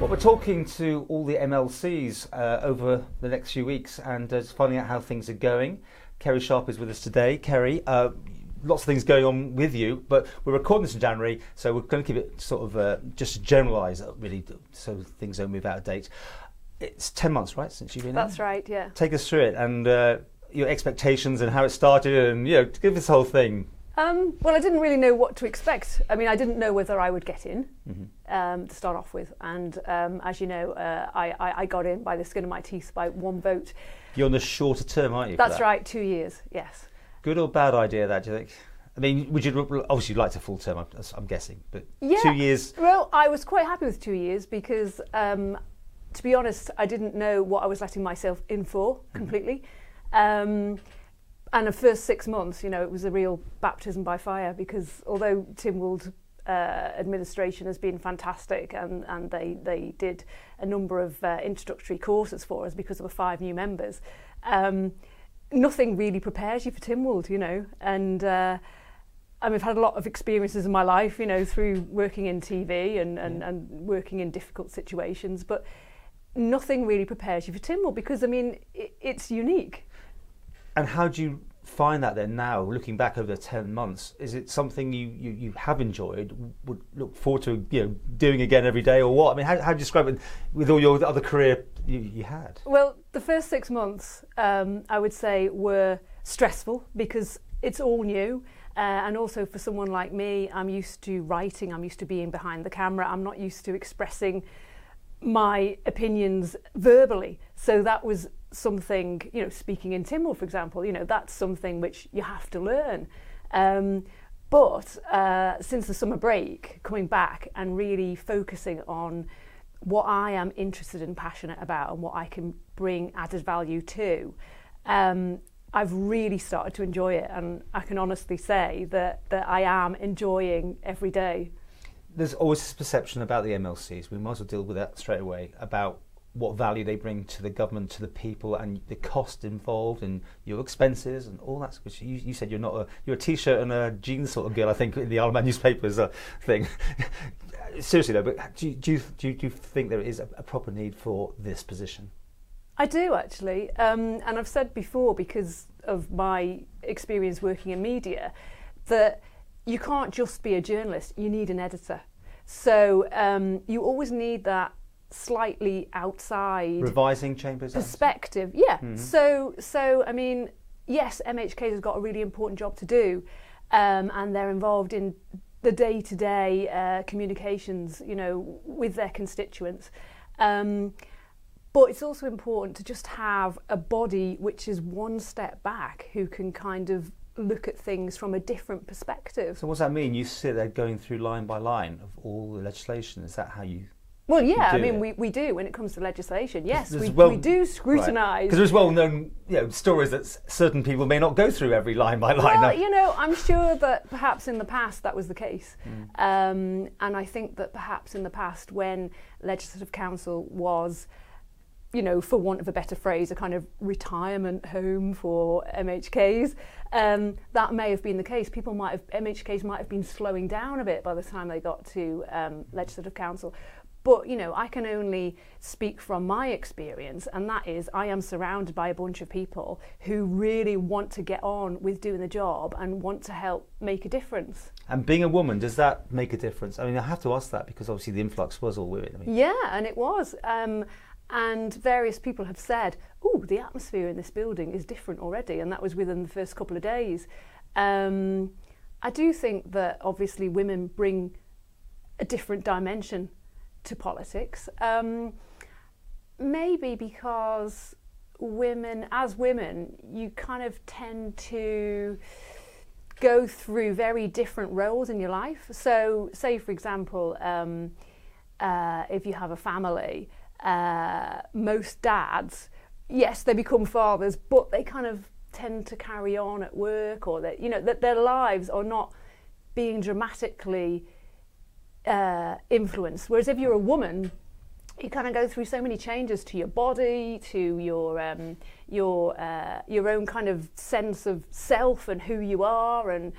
Well, we're talking to all the MLCs over the next few weeks and just finding out how things are going. Kerry Sharpe is with us today. Kerry, lots of things going on with you, but we're recording this in January, so we're going to keep it sort of just generalise, really, so things don't move out of date. It's 10 months, right, since you've been in? That's right, yeah. Take us through it and your expectations and how it started, and give us the whole thing. Well, I didn't really know what to expect. I mean, I didn't know whether I would get in to start off with, and as you know, I got in by the skin of my teeth by one vote. You're on the shorter term, aren't you? That's right, 2 years, yes. Good or bad idea, that, do you think? I mean, would you obviously like to full term? I'm guessing, but yeah, 2 years. Well, I was quite happy with 2 years because, to be honest, I didn't know what I was letting myself in for completely. And the first 6 months, it was a real baptism by fire, because although Tynwald administration has been fantastic and they did a number of introductory courses for us because there were 5 new members, nothing really prepares you for Tynwald, and I've had a lot of experiences in my life, through working in TV and working in difficult situations, but nothing really prepares you for Tynwald because, it's unique. And how do you find that then now, looking back over the 10 months? Is it something you have enjoyed, would look forward to doing again every day, or what? I mean, how do you describe it with all your other career you had? Well, the first 6 months, I would say, were stressful because it's all new. And also for someone like me, I'm used to writing, I'm used to being behind the camera, I'm not used to expressing my opinions verbally. So that was something, speaking in Tynwald, for example, that's something which you have to learn. But since the summer break, coming back and really focusing on what I am interested and passionate about and what I can bring added value to, I've really started to enjoy it, and I can honestly say that I am enjoying every day. There's always this perception about the MLCs, we might as well deal with that straight away, about what value they bring to the government, to the people, and the cost involved and your expenses and all that. Which you said you're a t-shirt and a jeans sort of girl, I think, in the Isle of Man newspapers thing. Seriously though, but do you think there is a proper need for this position? I do, actually, and I've said before, because of my experience working in media, that you can't just be a journalist, you need an editor. So you always need that slightly outside revising chambers perspective. Yeah. So yes, MHK has got a really important job to do, and they're involved in the day-to-day communications, with their constituents. But it's also important to just have a body which is one step back, who can kind of look at things from a different perspective. So what does that mean? You sit there going through line by line of all the legislation. Is that how you? Well, yeah, we do when it comes to legislation. Yes, we do scrutinise. Because there's well-known stories that certain people may not go through every line by line. Well, I'm sure that perhaps in the past that was the case. And I think that perhaps in the past, when Legislative Council was, for want of a better phrase, a kind of retirement home for MHKs, that may have been the case. MHKs might have been slowing down a bit by the time they got to Legislative Council. But, I can only speak from my experience, and that is I am surrounded by a bunch of people who really want to get on with doing the job and want to help make a difference. And being a woman, does that make a difference? I have to ask that because obviously the influx was all women. Yeah, and it was. And various people have said, the atmosphere in this building is different already, and that was within the first couple of days. I do think that obviously women bring a different dimension to politics, maybe because as women, you kind of tend to go through very different roles in your life. So, say for example, if you have a family, most dads, yes, they become fathers, but they kind of tend to carry on at work, or that their lives are not being dramatically influenced. Whereas if you're a woman, you kind of go through so many changes to your body, to your own kind of sense of self and who you are, and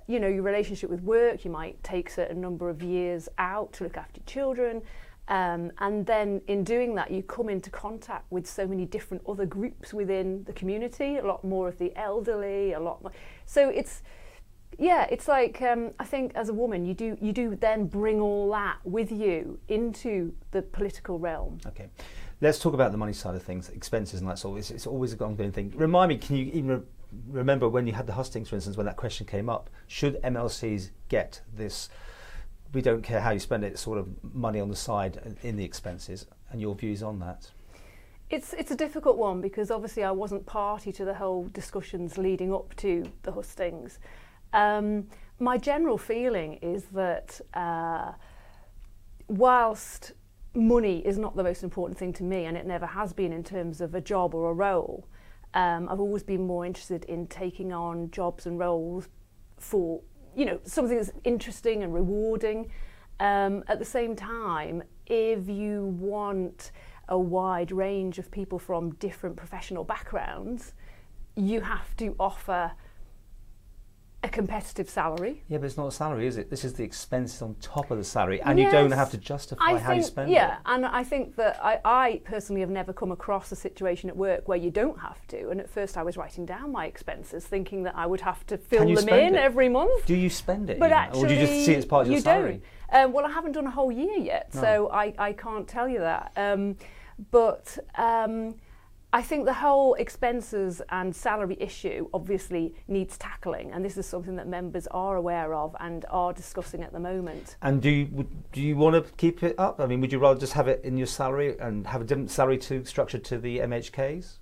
your relationship with work. You might take a certain number of years out to look after your children. And then in doing that, you come into contact with so many different other groups within the community, a lot more of the elderly, a lot more. So it's like, I think as a woman, you do then bring all that with you into the political realm. Okay. Let's talk about the money side of things, expenses and that's all. It's always an ongoing thing. Remind me, can you even remember when you had the hustings, for instance, when that question came up, should MLCs get this, we don't care how you spend it, sort of money on the side in the expenses, and your views on that? It's a difficult one because obviously I wasn't party to the whole discussions leading up to the hustings. My general feeling is that whilst money is not the most important thing to me, and it never has been in terms of a job or a role, I've always been more interested in taking on jobs and roles for, you know, something that's interesting and rewarding. At the same time, if you want a wide range of people from different professional backgrounds, you have to offer a competitive salary. Yeah, but it's not a salary, is it? This is the expenses on top of the salary, and you don't have to justify how you spend it. Yeah, and I think that I personally have never come across a situation at work where you don't have to. And at first I was writing down my expenses, thinking that I would have to fill them in every month. Do you spend it? But actually, or do you just see it as part of your salary? Don't. Well, I haven't done a whole year yet, so I can't tell you that. But I think the whole expenses and salary issue obviously needs tackling, and this is something that members are aware of and are discussing at the moment. And do you want to keep it up? I mean, would you rather just have it in your salary and have a different salary structure to the MHKs?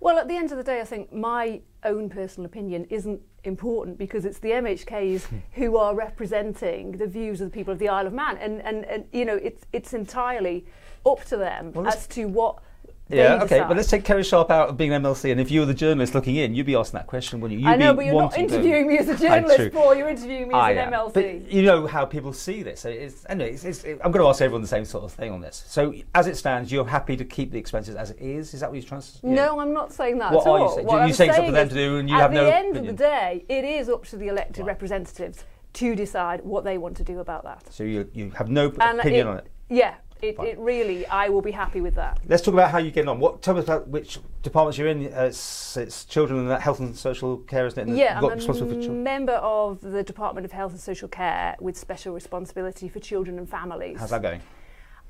Well, at the end of the day, I think my own personal opinion isn't important because it's the MHKs who are representing the views of the people of the Isle of Man, and you know, it's entirely up to them as to what. Yeah, okay, but let's take Kerry Sharpe out of being an MLC, and if you were the journalist looking in, you'd be asking that question, wouldn't you? I know, but you're not interviewing me as a journalist, Paul, you're interviewing me as an MLC. But you know how people see this. So I'm going to ask everyone the same sort of thing on this. So as it stands, you're happy to keep the expenses as it is? Is that what you're trying to say? No, I'm not saying that at all. What are you saying? You're saying something for them to do and you have no opinion? At the end of the day, it is up to the elected representatives to decide what they want to do about that. So you have no opinion on it? Yeah. It really, I will be happy with that. Let's talk about how you're getting on. Tell us about which departments you're in. It's children and health and social care, isn't it? And yeah, I'm a member of the Department of Health and Social Care with special responsibility for children and families. How's that going?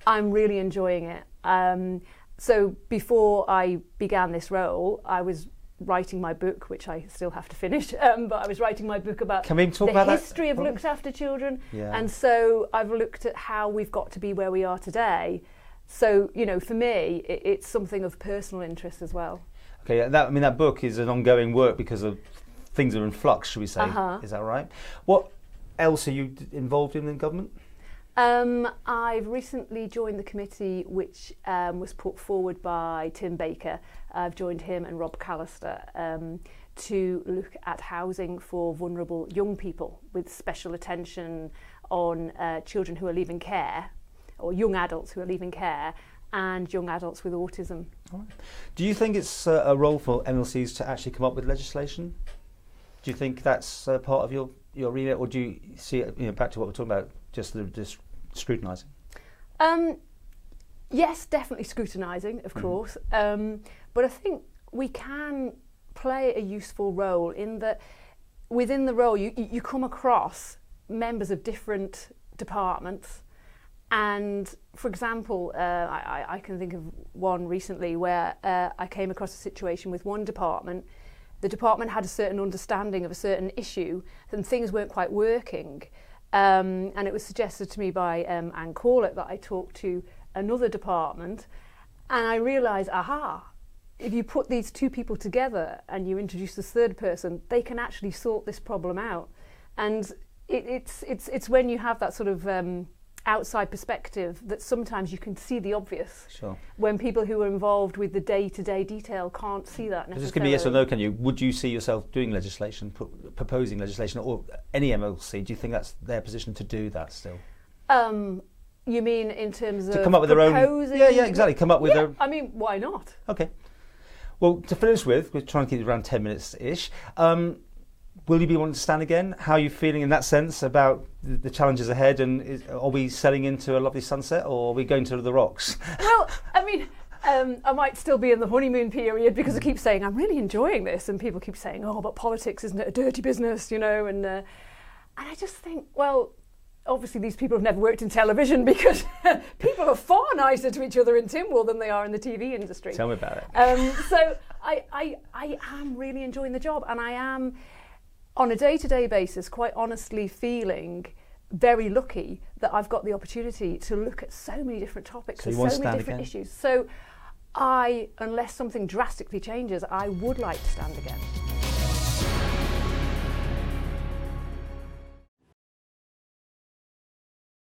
I'm really enjoying it. So before I began this role, I was writing my book, which I still have to finish, but I was writing my book about the history of looked after children, and so I've looked at how we've got to be where we are today. So, you know, for me, it's something of personal interest as well. Okay, that book is an ongoing work because of things are in flux, should we say? Is that right? What else are you involved in government? I've recently joined the committee which was put forward by Tim Baker. I've joined him and Rob Callister to look at housing for vulnerable young people with special attention on children who are leaving care, or young adults who are leaving care, and young adults with autism. All right. Do you think it's a role for MLCs to actually come up with legislation? Do you think that's part of your remit, or do you see it, back to what we're talking about, just scrutinising? Yes, definitely scrutinising, of course. But I think we can play a useful role in that within the role you come across members of different departments. And for example, I can think of one recently where I came across a situation with one department. The department had a certain understanding of a certain issue and things weren't quite working. And it was suggested to me by Anne Corlett that I talk to another department, and I realised, if you put these two people together and you introduce this third person, they can actually sort this problem out. And it's when you have that sort of outside perspective that sometimes you can see the obvious. Sure. When people who are involved with the day-to-day detail can't see that necessarily. Just give me yes or no, can you? Would you see yourself doing legislation, proposing legislation, or any MLC? Do you think that's their position to do that still? You mean in terms to of come up with proposing? Their own? Yeah, exactly. Come up with their. I mean, why not? Okay. Well, to finish with, we're trying to keep it around 10 minutes-ish. will you be wanting to stand again? How are you feeling in that sense about the challenges ahead? And are we sailing into a lovely sunset, or are we going to the rocks? Well, I mean, I might still be in the honeymoon period because I keep saying I'm really enjoying this, and people keep saying, "Oh, but politics, isn't it a dirty business?" You know, and I just think, well, obviously these people have never worked in television, because people are far nicer to each other in Timwell than they are in the TV industry. Tell me about it. So I am really enjoying the job, and I am, on a day-to-day basis, quite honestly feeling very lucky that I've got the opportunity to look at so many different topics and so many different issues. So unless something drastically changes, I would like to stand again.